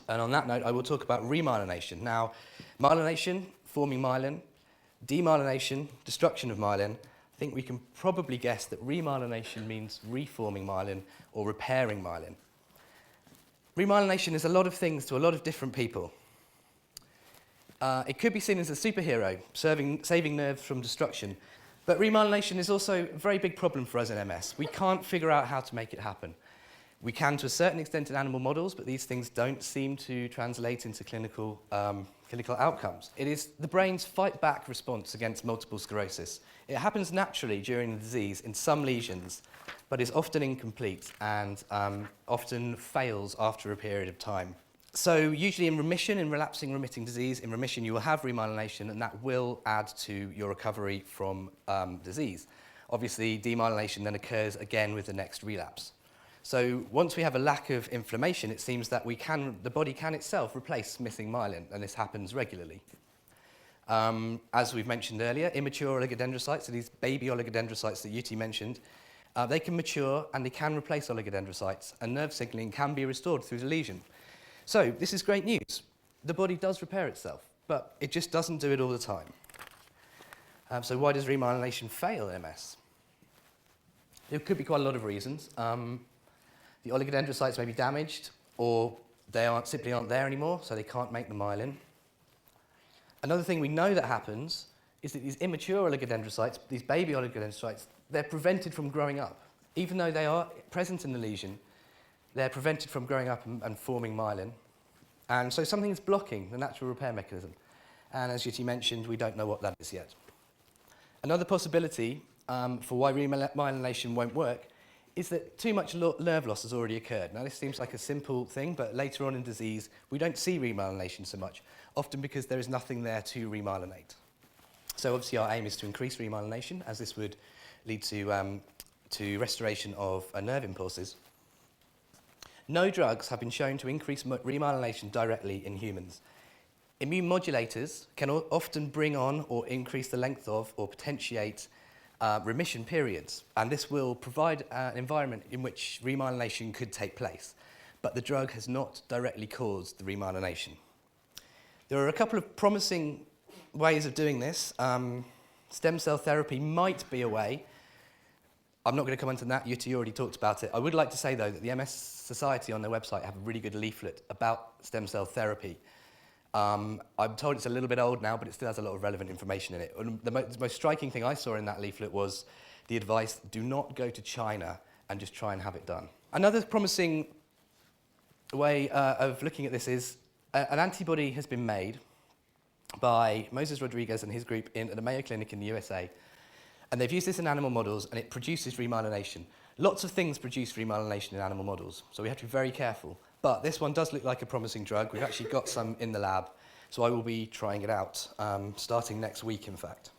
And on that note, I will talk about remyelination. Now, myelination, forming myelin, demyelination, destruction of myelin. I think we can probably guess that remyelination means reforming myelin or repairing myelin. Remyelination is a lot of things to a lot of different people. It could be seen as a superhero, saving nerves from destruction. But remyelination is also a very big problem for us in MS. We can't figure out how to make it happen. We can to a certain extent in animal models, but these things don't seem to translate into clinical outcomes. It is the brain's fight-back response against multiple sclerosis. It happens naturally during the disease in some lesions, but is often incomplete and often fails after a period of time. So usually in remission, in relapsing remitting disease, in remission you will have remyelination, and that will add to your recovery from disease. Obviously, demyelination then occurs again with the next relapse. So once we have a lack of inflammation, it seems that the body can itself replace missing myelin, and this happens regularly. As we've mentioned earlier, immature oligodendrocytes, so these baby oligodendrocytes that Yuti mentioned, they can mature and they can replace oligodendrocytes, and nerve signaling can be restored through the lesion. So this is great news. The body does repair itself, but it just doesn't do it all the time. So why does remyelination fail in MS? There could be quite a lot of reasons. The oligodendrocytes may be damaged, or they simply aren't there anymore, so they can't make the myelin. Another thing we know that happens is that these immature oligodendrocytes, these baby oligodendrocytes, they're prevented from growing up. Even though they are present in the lesion, they're prevented from growing up and forming myelin. And so something is blocking the natural repair mechanism. And as Yuti mentioned, we don't know what that is yet. Another possibility for why remyelination won't work is that too much nerve loss has already occurred. Now, this seems like a simple thing, but later on in disease, we don't see remyelination so much, often because there is nothing there to remyelinate. So obviously our aim is to increase remyelination, as this would lead to restoration of nerve impulses. No drugs have been shown to increase remyelination directly in humans. Immune modulators can often bring on or increase the length of or potentiate remission periods, and this will provide an environment in which remyelination could take place, but the drug has not directly caused the remyelination. There are a couple of promising ways of doing this. Stem cell therapy might be a way. I'm not going to comment on that. Yuti already talked about it. I would like to say, though, that the MS Society on their website have a really good leaflet about stem cell therapy. I'm told it's a little bit old now, but it still has a lot of relevant information in it. And the most striking thing I saw in that leaflet was the advice, do not go to China and just try and have it done. Another promising way of looking at this is an antibody has been made by Moses Rodriguez and his group at the Mayo Clinic in the USA. And they've used this in animal models, and it produces remyelination. Lots of things produce remyelination in animal models, so we have to be very careful. But this one does look like a promising drug. We've actually got some in the lab, so I will be trying it out, starting next week, in fact.